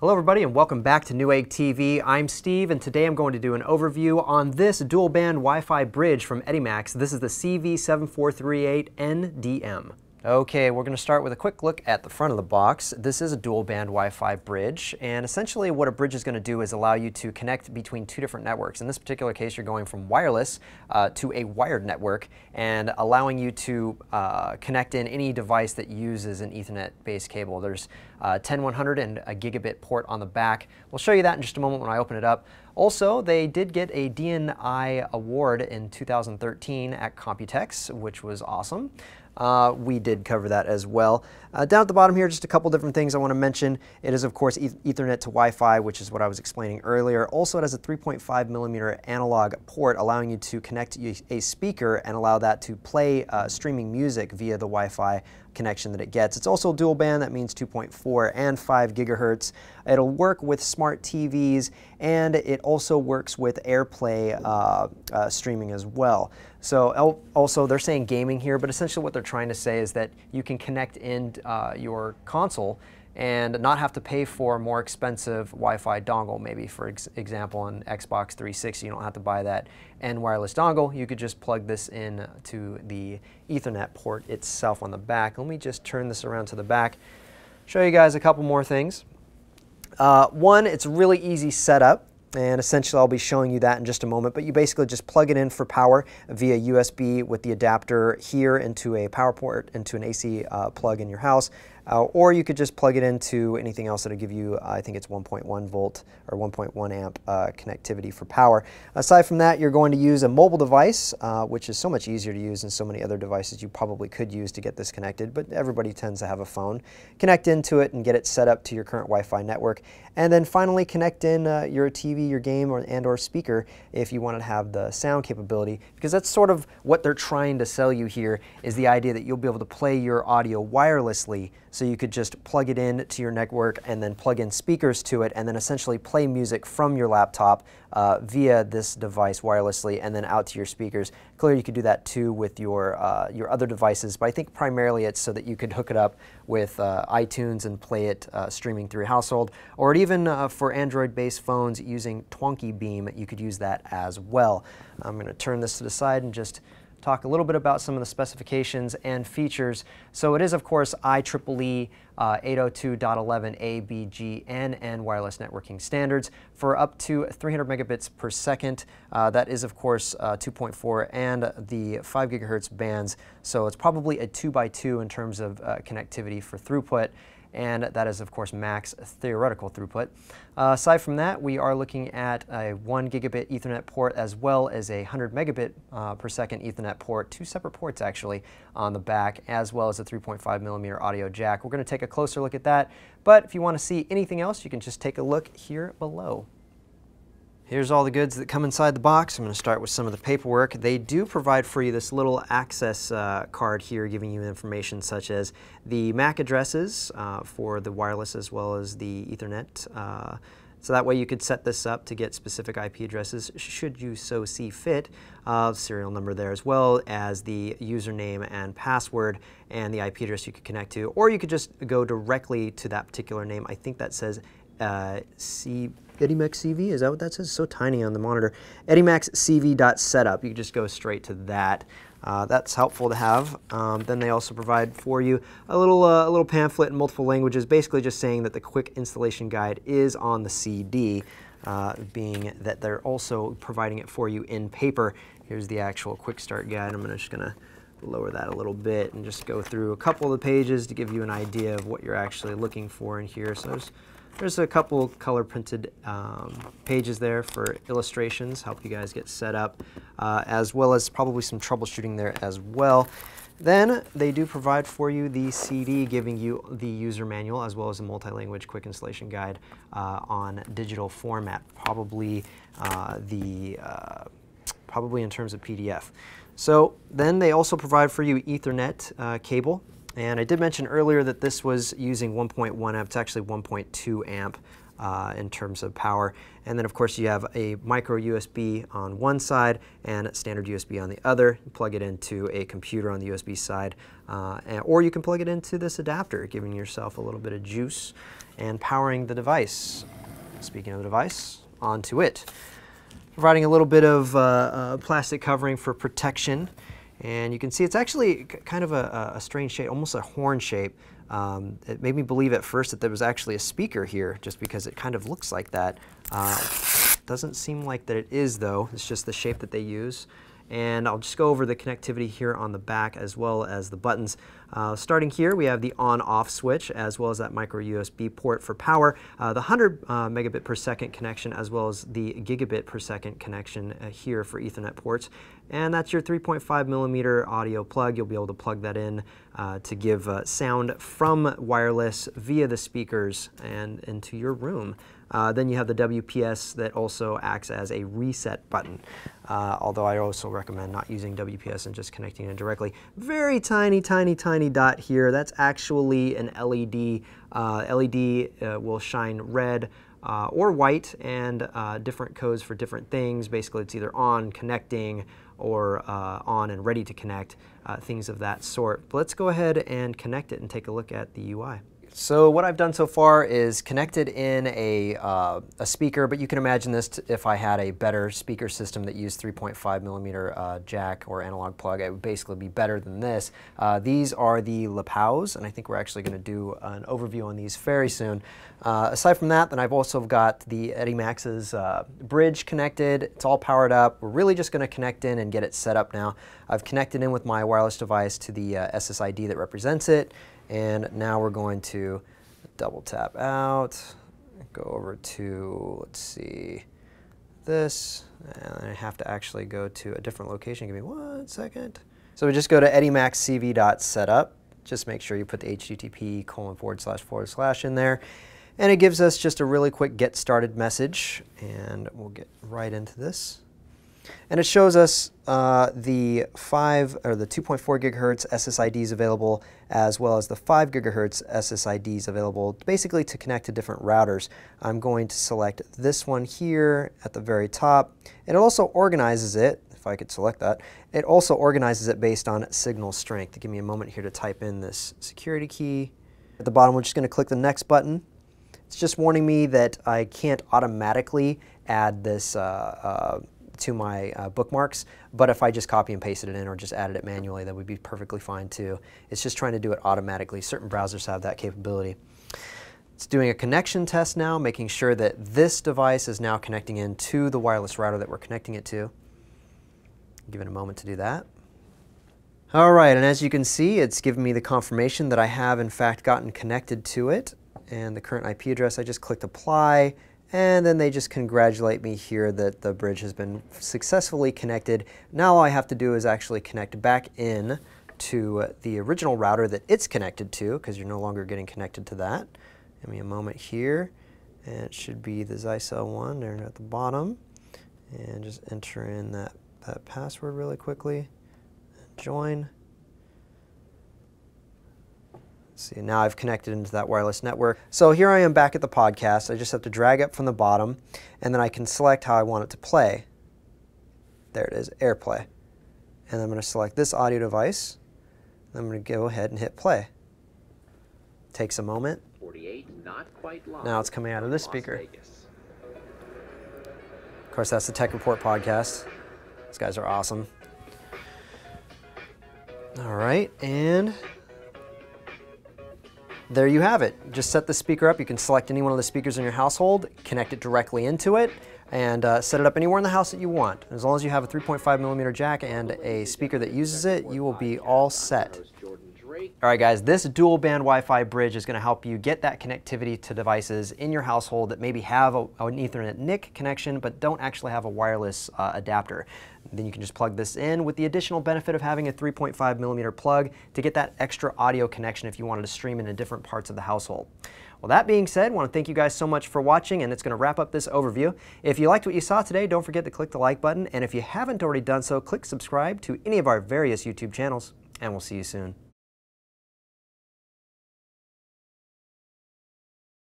Hello everybody and welcome back to Newegg TV. I'm Steve and today I'm going to do an overview on this dual band Wi-Fi bridge from Edimax. This is the CV-7438nDM. Okay, we're going to start with a quick look at the front of the box. This is a dual band Wi-Fi bridge, and essentially what a bridge is going to do is allow you to connect between two different networks. In this particular case, you're going from wireless to a wired network and allowing you to connect in any device that uses an Ethernet-based cable. There's 10100 and a gigabit port on the back. We'll show you that in just a moment when I open it up. Also, they did get a DNI award in 2013 at Computex, which was awesome. We did cover that as well. Down at the bottom here, just a couple different things I want to mention. It is, of course, Ethernet to Wi-Fi, which is what I was explaining earlier. Also, it has a 3.5mm analog port, allowing you to connect a speaker and allow that to play streaming music via the Wi-Fi connection that it gets. It's also dual band, that means 2.4 and 5 gigahertz. It'll work with smart TVs, and it also works with AirPlay streaming as well. So also they're saying gaming here, but essentially what they're trying to say is that you can connect in your console and not have to pay for a more expensive Wi-Fi dongle. Maybe, for example, on Xbox 360, you don't have to buy that N wireless dongle. You could just plug this in to the Ethernet port itself on the back. Let me just turn this around to the back, show you guys a couple more things. One, it's a really easy setup, and essentially I'll be showing you that in just a moment, but you basically just plug it in for power via USB with the adapter here into a power port, into an AC plug in your house. Or you could just plug it into anything else that'll give you, I think it's 1.1 volt or 1.1 amp connectivity for power. Aside from that, you're going to use a mobile device, which is so much easier to use than so many other devices you probably could use to get this connected, but everybody tends to have a phone. Connect into it and get it set up to your current Wi-Fi network. And then finally connect in your TV, your game, or speaker if you want to have the sound capability, because that's sort of what they're trying to sell you here, is the idea that you'll be able to play your audio wirelessly. So you could just plug it in to your network and then plug in speakers to it and then essentially play music from your laptop via this device wirelessly and then out to your speakers. Clearly you could do that too with your other devices, but I think primarily it's so that you could hook it up with iTunes and play it streaming through your household, or even for Android-based phones using Twonky Beam, you could use that as well. I'm going to turn this to the side and just talk a little bit about some of the specifications and features. So it is, of course, IEEE 802.11a, b, g, and n wireless networking standards for up to 300 megabits per second. That is, of course, 2.4 and the 5 gigahertz bands. So it's probably a 2x2 in terms of connectivity for throughput. And that is, of course, max theoretical throughput. Aside from that, we are looking at a 1 gigabit Ethernet port as well as a 100 megabit per second Ethernet port, two separate ports actually on the back, as well as a 3.5mm audio jack. We're going to take a closer look at that, but if you want to see anything else, you can just take a look here below. Here's all the goods that come inside the box. I'm going to start with some of the paperwork. They do provide for you this little access card here, giving you information such as the MAC addresses for the wireless as well as the Ethernet. So that way you could set this up to get specific IP addresses should you so see fit. Serial number there, as well as the username and password and the IP address you could connect to. Or you could just go directly to that particular name. I think that says Edimax CV, is that what that says? So tiny on the monitor. Edimax CV.setup. You can just go straight to that. That's helpful to have. Then they also provide for you a little pamphlet in multiple languages, basically just saying that the quick installation guide is on the CD, being that they're also providing it for you in paper. Here's the actual quick start guide. I'm just going to lower that a little bit and just go through a couple of the pages to give you an idea of what you're actually looking for in here. So there's a couple color printed pages there for illustrations, help you guys get set up, as well as probably some troubleshooting there as well. Then they do provide for you the CD, giving you the user manual as well as a multi-language quick installation guide on digital format, probably probably in terms of PDF. So then they also provide for you Ethernet cable. And I did mention earlier that this was using 1.1 amp, it's actually 1.2 amp in terms of power. And then of course you have a micro USB on one side and standard USB on the other. You plug it into a computer on the USB side, or you can plug it into this adapter, giving yourself a little bit of juice and powering the device. Speaking of the device, onto it. Providing a little bit of plastic covering for protection. And you can see it's actually kind of a strange shape, almost a horn shape. It made me believe at first that there was actually a speaker here, just because it kind of looks like that. Doesn't seem like that it is, though. It's just the shape that they use. And I'll just go over the connectivity here on the back as well as the buttons. Starting here, we have the on-off switch as well as that micro USB port for power, the 100 megabit per second connection as well as the gigabit per second connection here for Ethernet ports. And that's your 3.5 millimeter audio plug. You'll be able to plug that in to give sound from wireless via the speakers and into your room. Then you have the WPS that also acts as a reset button, although I also recommend not using WPS and just connecting it directly. Very tiny, tiny, tiny dot here. That's actually an LED. LED will shine red or white, and different codes for different things. Basically, it's either on, connecting, or on and ready to connect, things of that sort. But let's go ahead and connect it and take a look at the UI. So what I've done so far is connected in a speaker, but you can imagine this if I had a better speaker system that used 3.5 millimeter jack or analog plug. It would basically be better than this. These are the lapels, and I think we're actually going to do an overview on these very soon. Aside from that, then I've also got the Edimax's bridge connected. It's all powered up. We're really just going to connect in and get it set up now. I've connected in with my wireless device to the SSID that represents it. And now we're going to double tap out, go over to, let's see, this, and I have to actually go to a different location. Give me 1 second. So we just go to Edimax CV-setup. Just make sure you put the http:// in there. And it gives us just a really quick get started message, and we'll get right into this. And it shows us the 2.4 gigahertz SSIDs available, as well as the 5 gigahertz SSIDs available, basically to connect to different routers. I'm going to select this one here at the very top. It also organizes it, if I could select that, it also organizes it based on signal strength. Give me a moment here to type in this security key. At the bottom, we're just going to click the next button. It's just warning me that I can't automatically add this to my bookmarks, but if I just copy and pasted it in or just added it manually, that would be perfectly fine too. It's just trying to do it automatically. Certain browsers have that capability. It's doing a connection test now, making sure that this device is now connecting into the wireless router that we're connecting it to. Give it a moment to do that. All right, and as you can see, it's giving me the confirmation that I have in fact gotten connected to it, and the current IP address, I just clicked apply. And then they just congratulate me here that the bridge has been successfully connected. Now all I have to do is actually connect back in to the original router that it's connected to, because you're no longer getting connected to that. Give me a moment here, and it should be the Zycel one there at the bottom. And just enter in that password really quickly. And join. See, now I've connected into that wireless network. So here I am back at the podcast. I just have to drag up from the bottom, and then I can select how I want it to play. There it is, AirPlay. And I'm going to select this audio device. And I'm going to go ahead and hit play. Takes a moment. 48, not quite live. Now it's coming out of this speaker. Of course, that's the Tech Report podcast. These guys are awesome. All right, and there you have it. Just set the speaker up. You can select any one of the speakers in your household, connect it directly into it, and set it up anywhere in the house that you want. As long as you have a 3.5 millimeter jack and a speaker that uses it, you will be all set. All right, guys, this dual band Wi-Fi bridge is going to help you get that connectivity to devices in your household that maybe have an Ethernet NIC connection but don't actually have a wireless adapter. Then you can just plug this in with the additional benefit of having a 3.5 millimeter plug to get that extra audio connection if you wanted to stream into different parts of the household. Well, that being said, I want to thank you guys so much for watching, and it's going to wrap up this overview. If you liked what you saw today, don't forget to click the like button, and if you haven't already done so, click subscribe to any of our various YouTube channels, and we'll see you soon.